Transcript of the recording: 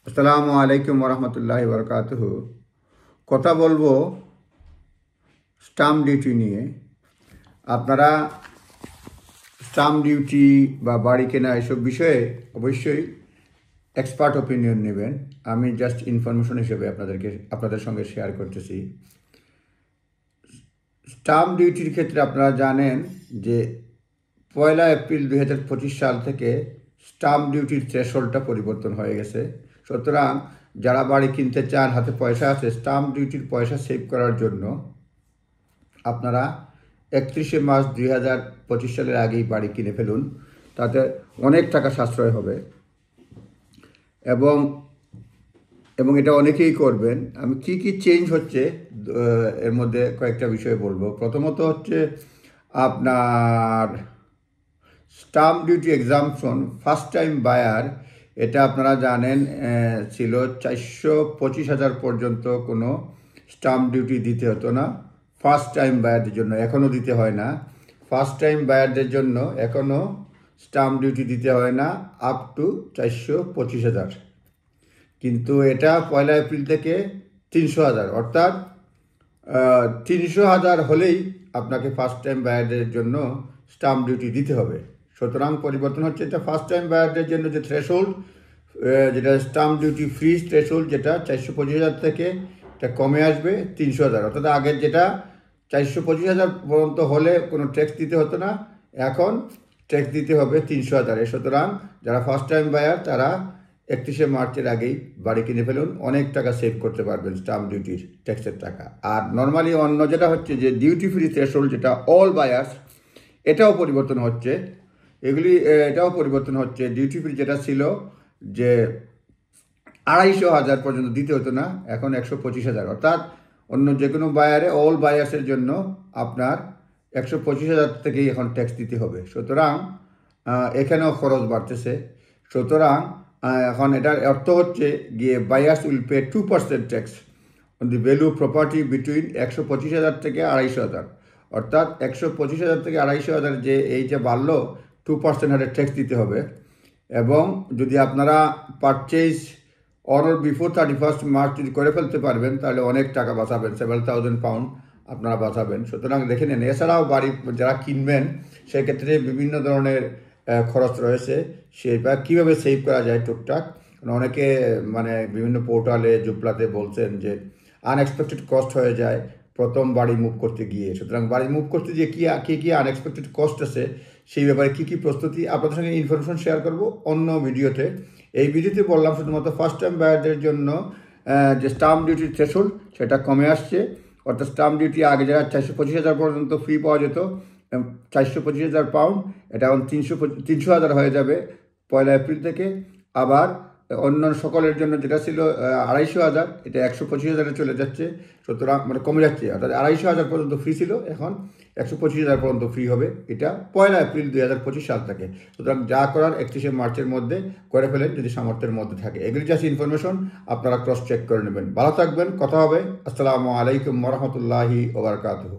আসসালামু আলাইকুম ওরহমতুল্লাহি বরকাতুহু। কথা বলবো স্টাম্প ডিউটি নিয়ে। আপনারা স্টাম্প ডিউটি বা বাড়ি কেনা এসব বিষয়ে অবশ্যই এক্সপার্ট ওপিনিয়ন নেবেন। আমি জাস্ট ইনফরমেশন হিসেবে আপনাদের সঙ্গে শেয়ার করতেছি। স্টাম্প ডিউটির ক্ষেত্রে আপনারা জানেন যে 1 এপ্রিল 2025 সাল থেকে স্টাম্প ডিউটির থ্রেশহোল্ডটা পরিবর্তন হয়ে গেছে। সুতরাং যারা বাড়ি কিনতে চান, হাতে পয়সা আছে, স্টাম্প ডিউটির পয়সা সেভ করার জন্য আপনারা 31 মার্চ 2025 সালের আগেই বাড়ি কিনে ফেলুন। তাতে অনেক টাকা সাশ্রয় হবে এবং এবং এটা অনেকেই করবেন। আমি কি কি চেঞ্জ হচ্ছে এর মধ্যে কয়েকটা বিষয় বলবো। প্রথমত হচ্ছে আপনার stamp duty exemption first time buyer, এটা আপনারা জানেন ছিল 425,000 পর্যন্ত কোনো স্টাম্প ডিউটি দিতে হতো না ফার্স্ট টাইম বায়ারদের জন্য। এখনও দিতে হয় না। ফার্স্ট টাইম বায়ারদের জন্য এখনও স্টাম্প ডিউটি দিতে হয় না আপ টু 425,000। কিন্তু এটা 1 এপ্রিল থেকে 300,000, অর্থাৎ 300,000 হলেই আপনাকে ফার্স্ট টাইম বায়ারদের জন্য স্টাম্প ডিউটি দিতে হবে। সুতরাং পরিবর্তন হচ্ছে এটা ফার্স্ট টাইম বায়ারদের জন্য যে থ্রেশহোল্ড, যেটা স্টাম্প ডিউটি ফ্রি থ্রেশহোল্ড, যেটা 425,000 থেকে এটা কমে আসবে 300,000। অর্থাৎ আগের যেটা 425,000 পর্যন্ত হলে কোনো ট্যাক্স দিতে হতো না, এখন ট্যাক্স দিতে হবে 300,000। সুতরাং যারা ফার্স্ট টাইম বায়ার তারা 31 মার্চের আগেই বাড়ি কিনে ফেলুন, অনেক টাকা সেভ করতে পারবেন স্টাম্প ডিউটির ট্যাক্সের টাকা। আর নর্মালি অন্য যেটা হচ্ছে যে ডিউটি ফ্রি থ্রেশহোল্ড, যেটা অল বায়ার্স, এটাও পরিবর্তন হচ্ছে। এটাও পরিবর্তন হচ্ছে। ডিউটি ফ্রি যেটা ছিল যে 250,000 পর্যন্ত দিতে হতো না, এখন 125,000। অর্থাৎ অন্য যে কোনো বায়ারে, অল বায়ার্সের জন্য আপনার 125,000 থেকেই এখন ট্যাক্স দিতে হবে। সুতরাং এখানেও খরচ বাড়তেছে। সুতরাং এখন এটার অর্থ হচ্ছে গিয়ে buyers will pay 2% tax on the value of property between 125,000 থেকে 250,000। অর্থাৎ 125,000 থেকে 250,000 যে এই যে বাড়লো, 2% হারে ট্যাক্স দিতে হবে। এবং যদি আপনারা purchase on or before 31 March যদি করে ফেলতে পারবেন, তাহলে অনেক টাকা বাঁচাবেন, several thousand pound আপনারা বাঁচাবেন। সুতরাং দেখে নেন। এছাড়াও বাড়ি যারা কিনবেন সেক্ষেত্রে বিভিন্ন ধরনের খরচ রয়েছে, সেটা কীভাবে সেভ করা যায় টুকটাক। অনেকে বিভিন্ন পোর্টালে, জুপলাতে বলছেন যে আনএক্সপেক্টেড কস্ট হয়ে যায় প্রথম বাড়ি মুভ করতে গিয়ে। সুতরাং বাড়ি মুভ করতে গিয়ে কী আনএক্সপেক্টেড কস্ট আছে, সেই ব্যাপারে কী প্রস্তুতি, আপনাদের সঙ্গে ইনফরমেশন শেয়ার করব অন্য ভিডিওতে। এই ভিডিওতে বললাম শুধুমাত্র ফার্স্ট টাইম বায়ারদের জন্য যে স্টাম্প ডিউটির থ্রেশহোল্ড সেটা কমে আসছে। অর্থাৎ স্টাম্প ডিউটি আগে যারা 425,000 পর্যন্ত ফ্রি পাওয়া যেত, 425,000 পাউন্ড, এটা এখন 300,000 হয়ে যাবে 1 এপ্রিল থেকে। আবার অন্য সকলের জন্য যেটা ছিল 250,000, এটা 125,000-এ চলে যাচ্ছে। সুতরাং কমে যাচ্ছে। অর্থাৎ 250,000 পর্যন্ত ফ্রি ছিল, এখন 125,000 পর্যন্ত ফ্রি হবে। এটা 1 এপ্রিল 2025 সাল থেকে। সুতরাং যা করার 31 মার্চের মধ্যে করে ফেলেন, যদি সামর্থ্যের মধ্যে থাকে। এগুলি জাস্ট ইনফরমেশন, আপনারা ক্রস চেক করে নেবেন। ভালো থাকবেন, কথা হবে। আসসালামু আলাইকুম ওরহমতুল্লাহি ওবরকাতুহু।